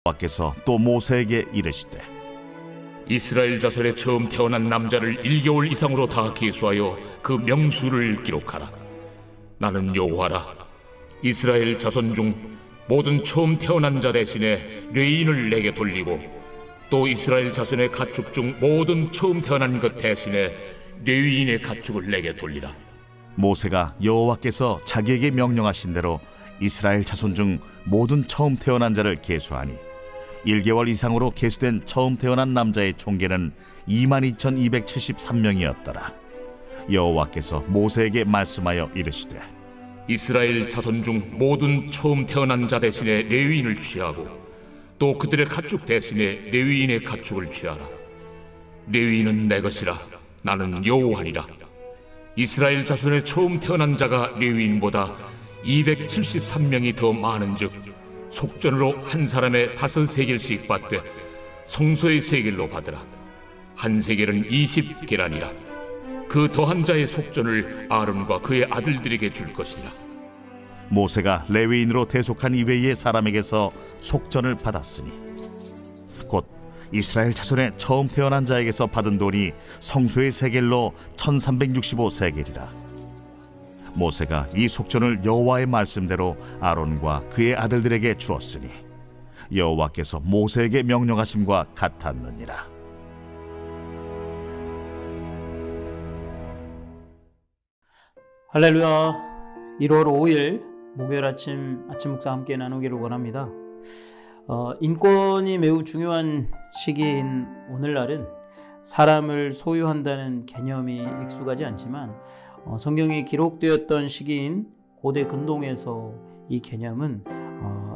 여호와께서 또 모세에게 이르시되 이스라엘 자손의 처음 태어난 남자를 1개월 이상으로 다 계수하여 그 명수를 기록하라. 나는 여호와라. 이스라엘 자손 중 모든 처음 태어난 자 대신에 레인을 내게 돌리고 또 이스라엘 자손의 가축 중 모든 처음 태어난 것 대신에 레위인의 가축을 내게 돌리라. 모세가 여호와께서 자기에게 명령하신 대로 이스라엘 자손 중 모든 처음 태어난 자를 계수하니 1개월 이상으로 계수된 처음 태어난 남자의 총계는 22,273명이었더라. 여호와께서 모세에게 말씀하여 이르시되 이스라엘 자손 중 모든 처음 태어난 자 대신에 레위인을 취하고 또 그들의 가축 대신에 레위인의 가축을 취하라. 레위인은 내 것이라. 나는 여호와니라. 이스라엘 자손의 처음 태어난 자가 레위인보다 273명이 더 많은즉 속전으로 한 사람의 5세겔씩 받되 성소의 세겔로 받으라. 한 세겔은 20계란이라. 그 더한 자의 속전을 아론과 그의 아들들에게 줄 것이라. 모세가 레위인으로 대속한 이외의 사람에게서 속전을 받았으니 곧 이스라엘 자손의 처음 태어난 자에게서 받은 돈이 성소의 세겔로 1365세겔이라. 모세가 이 속전을 여호와의 말씀대로 아론과 그의 아들들에게 주었으니 여호와께서 모세에게 명령하심과 같았느니라. 할렐루야. 1월 5일 목요일 아침 묵상 함께 나누기를 원합니다. 인권이 매우 중요한 시기인 오늘날은 사람을 소유한다는 개념이 익숙하지 않지만 성경이 기록되었던 시기인 고대 근동에서 이 개념은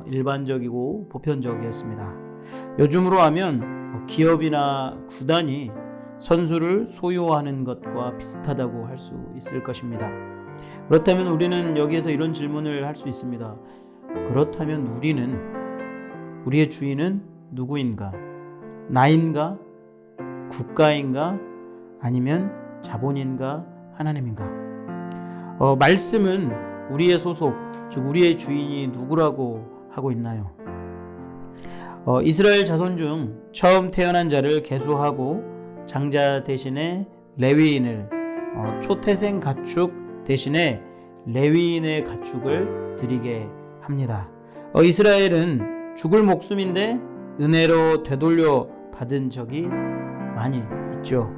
일반적이고 보편적이었습니다. 요즘으로 하면 기업이나 구단이 선수를 소유하는 것과 비슷하다고 할 수 있을 것입니다. 그렇다면 우리는 여기에서 이런 질문을 할 수 있습니다. 그렇다면 우리의 주인은 누구인가? 나인가? 국가인가? 아니면 자본인가? 하나님인가? 말씀은 우리의 소속, 즉 우리의 주인이 누구라고 하고 있나요? 이스라엘 자손 중 처음 태어난 자를 계수하고 장자 대신에 레위인을, 초태생 가축 대신에 레위인의 가축을 드리게 합니다. 이스라엘은 죽을 목숨인데 은혜로 되돌려 받은 적이 많이 있죠.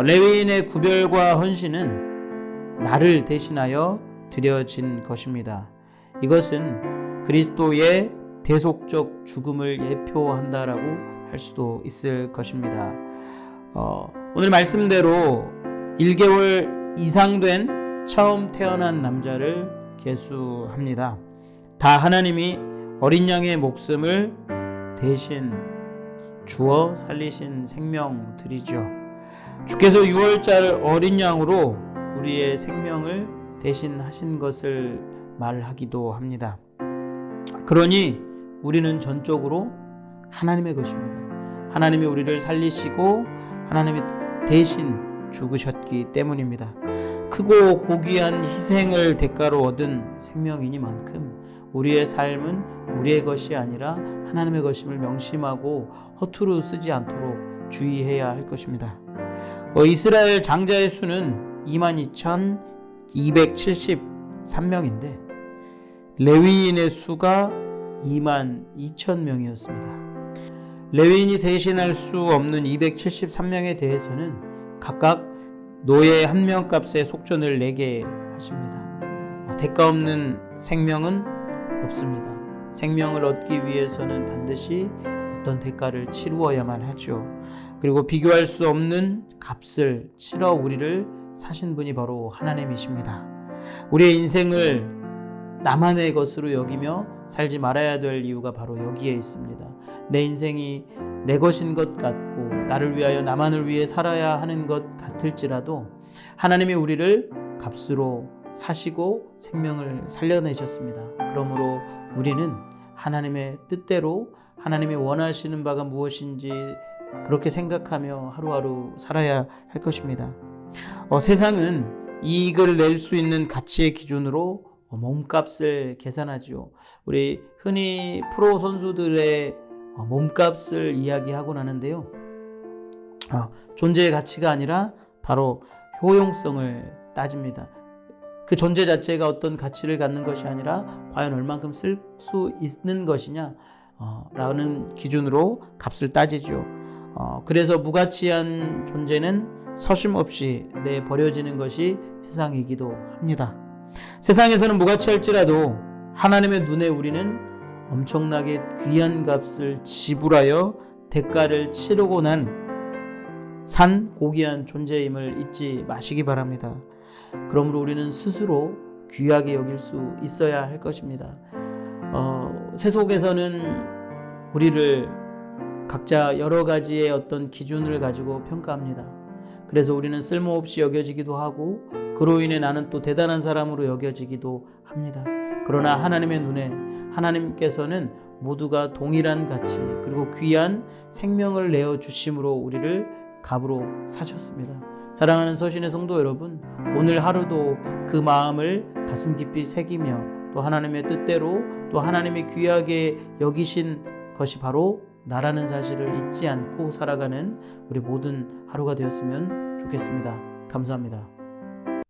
레위인의 구별과 헌신은 나를 대신하여 드려진 것입니다. 이것은 그리스도의 대속적 죽음을 예표한다라고 할 수도 있을 것입니다. 오늘 말씀대로 1개월 이상 된 처음 태어난 남자를 계수합니다. 다 하나님이 어린 양의 목숨을 대신 주어 살리신 생명들이죠. 주께서 6월절 어린 양으로 우리의 생명을 대신하신 것을 말하기도 합니다. 그러니 우리는 전적으로 하나님의 것입니다. 하나님이 우리를 살리시고 하나님이 대신 죽으셨기 때문입니다. 크고 고귀한 희생을 대가로 얻은 생명이니만큼 우리의 삶은 우리의 것이 아니라 하나님의 것임을 명심하고 허투루 쓰지 않도록 주의해야 할 것입니다. 이스라엘 장자의 수는 22,273명인데 레위인의 수가 22,000명이었습니다. 레위인이 대신할 수 없는 273명에 대해서는 각각 노예 한 명 값의 속전을 내게 하십니다. 대가 없는 생명은 없습니다. 생명을 얻기 위해서는 반드시 어떤 대가를 치루어야만 하죠. 그리고 비교할 수 없는 값을 치러 우리를 사신 분이 바로 하나님이십니다. 우리의 인생을 나만의 것으로 여기며 살지 말아야 될 이유가 바로 여기에 있습니다. 내 인생이 내 것인 것 같고 나를 위하여 나만을 위해 살아야 하는 것 같을지라도 하나님이 우리를 값으로 사시고 생명을 살려내셨습니다. 그러므로 우리는 하나님의 뜻대로 하나님이 원하시는 바가 무엇인지 그렇게 생각하며 하루하루 살아야 할 것입니다. 세상은 이익을 낼 수 있는 가치의 기준으로 몸값을 계산하죠. 우리 흔히 프로 선수들의 몸값을 이야기하곤 하는데요. 존재의 가치가 아니라 바로 효용성을 따집니다. 그 존재 자체가 어떤 가치를 갖는 것이 아니라 과연 얼만큼 쓸 수 있는 것이냐 라는 기준으로 값을 따지죠. 그래서 무가치한 존재는 서심없이 내버려지는 것이 세상이기도 합니다. 세상에서는 무가치할지라도 하나님의 눈에 우리는 엄청나게 귀한 값을 지불하여 대가를 치르고 산 고귀한 존재임을 잊지 마시기 바랍니다. 그러므로 우리는 스스로 귀하게 여길 수 있어야 할 것입니다. 세속에서는 우리를 각자 여러 가지의 어떤 기준을 가지고 평가합니다. 그래서 우리는 쓸모없이 여겨지기도 하고 그로 인해 나는 또 대단한 사람으로 여겨지기도 합니다. 그러나 하나님의 눈에 하나님께서는 모두가 동일한 가치 그리고 귀한 생명을 내어 주심으로 우리를 값으로 사셨습니다. 사랑하는 서신의 성도 여러분, 오늘 하루도 그 마음을 가슴 깊이 새기며 또 하나님의 뜻대로 또 하나님이 귀하게 여기신 것이 바로 나라는 사실을 잊지 않고 살아가는 우리 모든 하루가 되었으면 좋겠습니다. 감사합니다.